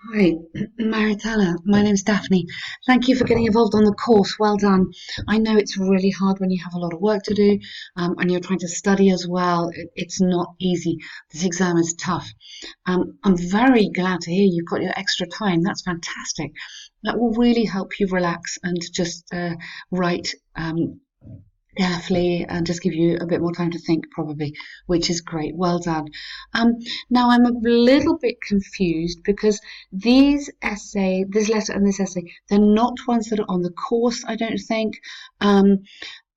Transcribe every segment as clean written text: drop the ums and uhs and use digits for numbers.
Hi, Maritana. My name's Daphne. Thank you for getting involved on the course. Well done. I know it's really hard when you have a lot of work to do, and you're trying to study as well. It's not easy. This exam is tough. I'm very glad to hear you've got your extra time. That's fantastic. That will really help you relax and just write carefully and just give you a bit more time to think, probably, which is great. Well done. Um, Now I'm a little bit confused because this letter and this essay, they're not ones that are on the course, I don't think,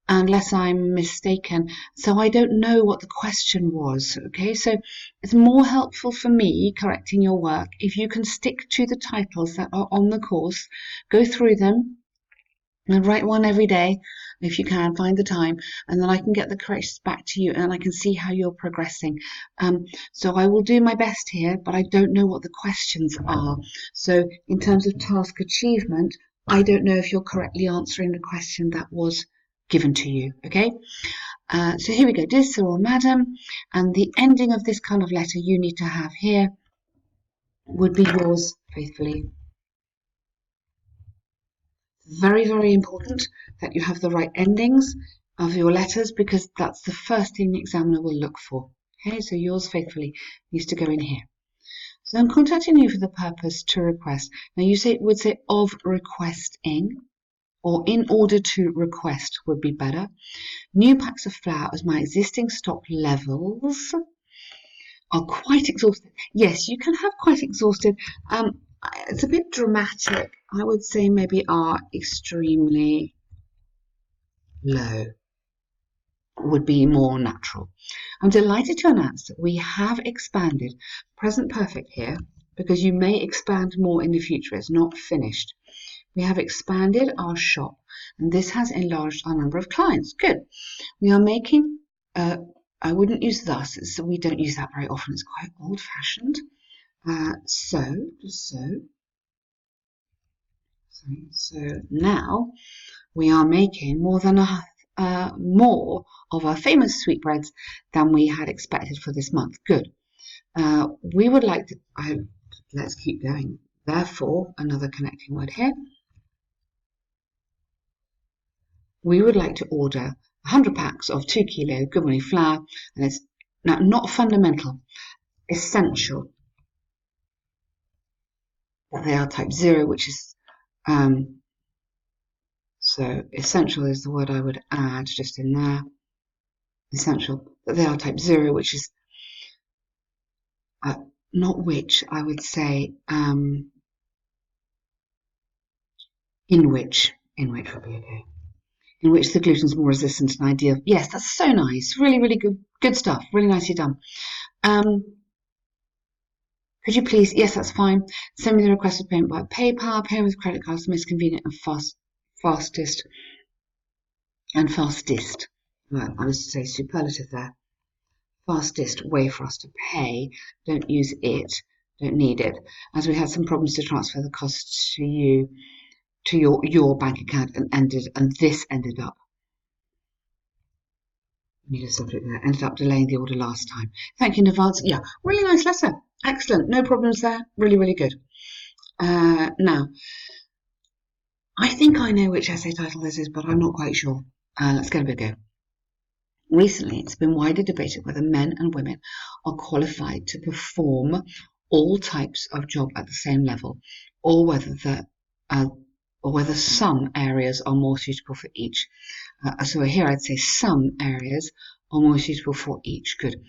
unless I'm mistaken. So I don't know what the question was. Okay, so it's more helpful for me correcting your work if you can stick to the titles that are on the course, go through them and write one every day if you can find the time, and then I can get the corrections back to you and I can see how you're progressing. So I will do my best here, but I don't know what the questions are. So in terms of task achievement, I don't know if you're correctly answering the question that was given to you. Okay, so here we go. Dear Sir or Madam, and the ending of this kind of letter you need to have here would be yours faithfully. Very, very important that you have the right endings of your letters because that's the first thing the examiner will look for. Okay, so yours faithfully needs to go in here. So I'm contacting you for the purpose to request. Now you would say of requesting, or in order to request would be better. New packs of flour as my existing stock levels are quite exhausted. Yes, you can have quite exhausted. It's a bit dramatic. I would say maybe are extremely low would be more natural. I'm delighted to announce that we have expanded present perfect here because you may expand more in the future. It's not finished. We have expanded our shop and this has enlarged our number of clients. Good. We are making, I wouldn't use thus, so we don't use that very often. It's quite old fashioned. So now we are making more of our famous sweetbreads than we had expected for this month. Good. We would like to, let's keep going. Therefore, another connecting word here. We would like to order 100 packs of 2 kilo Good Morning flour, and it's now not fundamental, essential that they are type 0, which is so essential is the word I would add just in there. Essential that they are type 0, which is not which, I would say in which would be okay. In which the gluten is more resistant and ideal. Yes, that's so nice. Really, really good stuff. Really nicely done. Could you please, yes, that's fine. Send me the requested payment by PayPal. Paying with credit cards is the most convenient and fastest. Well, I was to say superlative there. Fastest way for us to pay. Don't use it. Don't need it. As we had some problems to transfer the costs to you, to your bank account, and this ended up. Need a subject there. Ended up delaying the order last time. Thank you in advance. Yeah, really nice letter. Excellent. No problems there. Really, really good. Now, I think I know which essay title this is, but I'm not quite sure. Let's give it a go. Recently, it's been widely debated whether men and women are qualified to perform all types of job at the same level, or whether some areas are more suitable for each. So here I'd say some areas are more suitable for each. Good.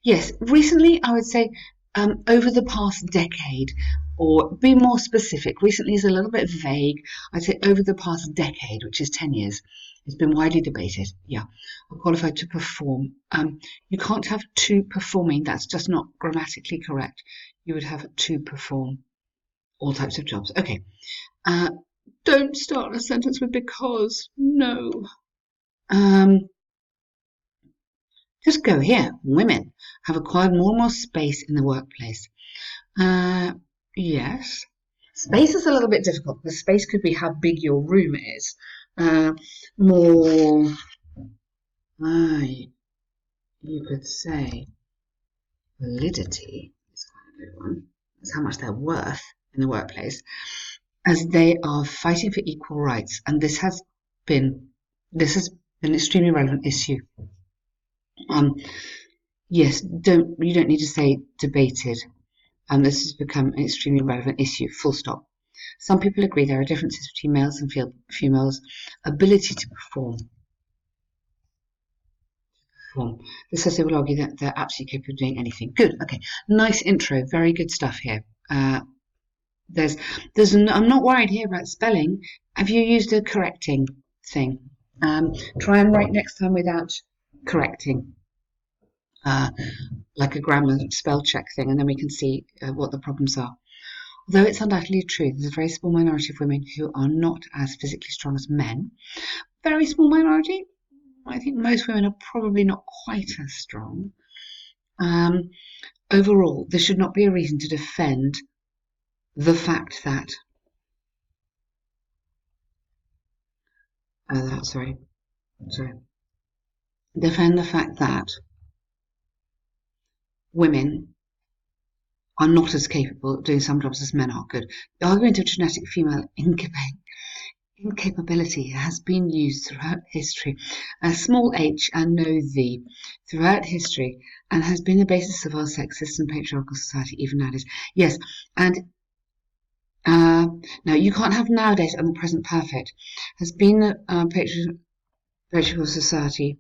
Yes, recently I would say over the past decade, or be more specific, recently is a little bit vague. I'd say over the past decade, which is 10 years, it's been widely debated. Yeah, are qualified to perform. You can't have to performing, that's just not grammatically correct. You would have to perform all types of jobs. Okay. Don't start a sentence with because. No. Just go here. Women have acquired more and more space in the workplace. Yes. Space is a little bit difficult because space could be how big your room is. More, you could say validity is quite a good one That's how much they're worth in the workplace, as they are fighting for equal rights. And this has been an extremely relevant issue. Yes, you don't need to say debated. This has become an extremely relevant issue, full stop. Some people agree there are differences between males and females' ability to perform. This says they will argue that they're absolutely capable of doing anything. Good, okay. Nice intro, very good stuff here. I'm not worried here about spelling. Have you used a correcting thing? Try and write next time without correcting. Like a grammar spell check thing, and then we can see what the problems are. Although it's undoubtedly true, there's a very small minority of women who are not as physically strong as men. Very small minority. I think most women are probably not quite as strong. Overall, there should not be a reason to defend the fact that defend the fact that women are not as capable of doing some jobs as men are. Good. The argument of genetic female incapability has been used throughout history, small h and no the, throughout history, and has been the basis of our sexist and patriarchal society even nowadays. Yes, and now you can't have nowadays and the present perfect. Has been the patriarchal society.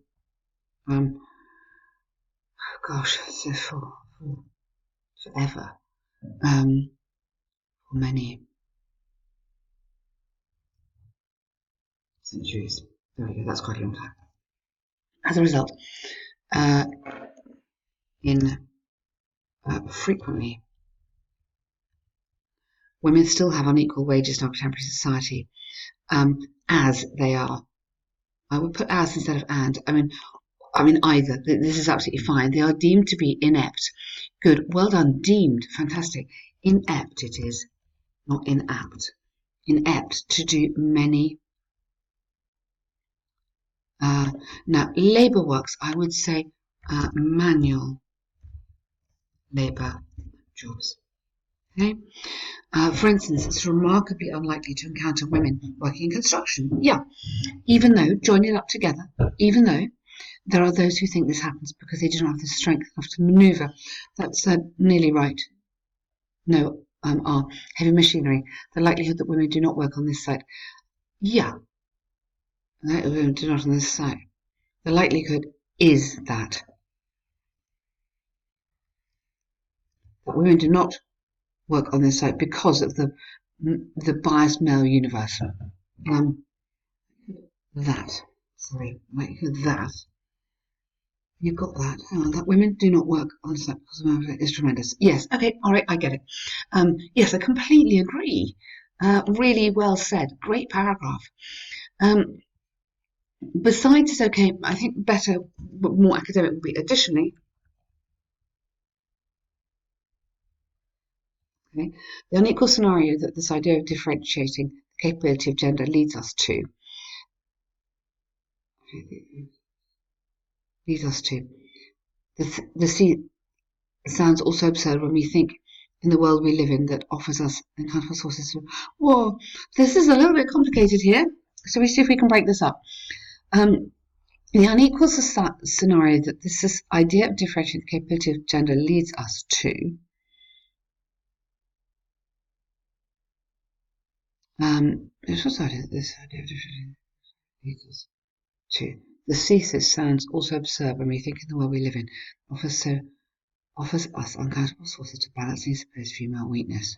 Gosh, so for forever, for many centuries. There we go. That's quite a long time. As a result, frequently, women still have unequal wages in our contemporary society, as they are. I would put as instead of and. I mean either. This is absolutely fine. They are deemed to be inept. Good. Well done. Deemed. Fantastic. Inept it is, not inapt. Inept to do many. Now, labour works, I would say manual labour jobs. Okay. For instance, it's remarkably unlikely to encounter women working in construction. Yeah, even though, join it up together, even though there are those who think this happens because they do not have the strength enough to manoeuvre. That's nearly right. No, heavy machinery. The likelihood that women do not work on this site. Yeah, women do not on this site. The likelihood is that women do not work on this site because of the biased male universe. That you've got that. That women do not work on this site because of male is tremendous. Yes, okay, all right, I get it. Yes, I completely agree. Really well said. Great paragraph. Besides, it's okay. I think better, but more academic would be additionally. Okay, the unequal scenario that this idea of differentiating the capability of gender leads us to. The C sounds also absurd when we think in the world we live in that offers us uncountable sources of. Whoa, this is a little bit complicated here. So we see if we can break this up. The unequal scenario that this idea of differentiating the capability of gender leads us to. This idea of differentiating leads us to. The thesis sounds also absurd when we think in the world we live in offers us uncountable sources to balance any supposed female weakness.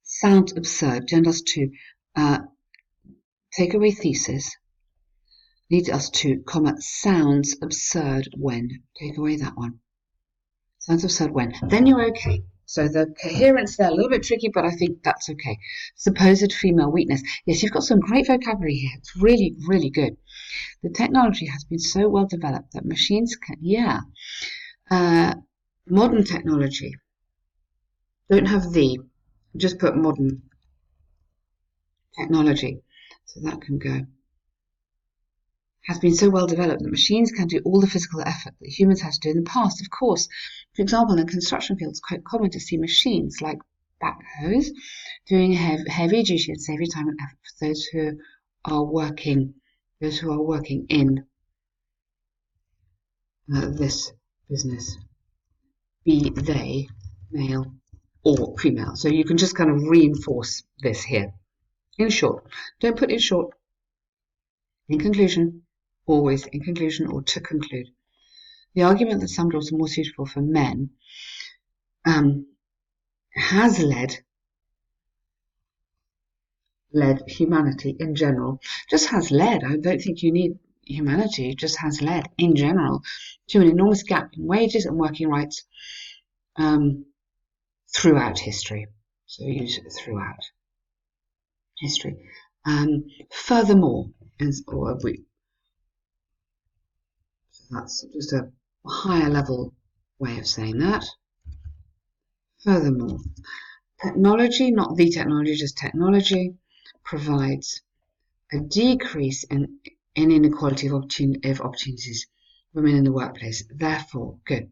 Sounds absurd. Gender us to take away thesis. Leads us to, sounds absurd when. Take away that one. Sounds absurd when. Then you're okay. So the coherence there, a little bit tricky, but I think that's okay. Supposed female weakness. Yes, you've got some great vocabulary here. It's really, really good. The technology has been so well developed that machines can, modern technology. Don't have just put modern technology. So that can go. has been so well developed that machines can do all the physical effort that humans had to do in the past. Of course, for example, in the construction field, it's quite common to see machines like backhoes doing heavy duty and saving time and effort for those who are working in this business, be they male or female. So you can just kind of reinforce this here. In short, don't put in short. In conclusion, always in conclusion or to conclude. The argument that some jobs are more suitable for men has led humanity in general, just has led, I don't think you need humanity, just has led in general to an enormous gap in wages and working rights throughout history. So use throughout history. Furthermore, that's just a higher level way of saying that. Furthermore, technology, not the technology, just technology, provides a decrease in inequality of opportunities for women in the workplace. Therefore, good.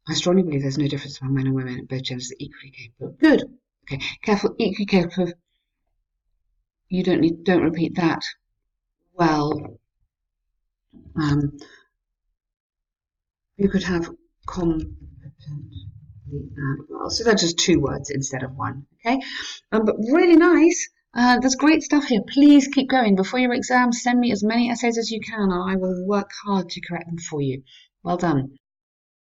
I strongly believe there's no difference among men and women. Both genders are equally capable. Good. Okay. Careful. Equally capable. You don't repeat that. Well, you could have competently and well. So they're just 2 words instead of 1. Okay. But really nice. There's great stuff here. Please keep going. Before your exam, send me as many essays as you can, and I will work hard to correct them for you. Well done.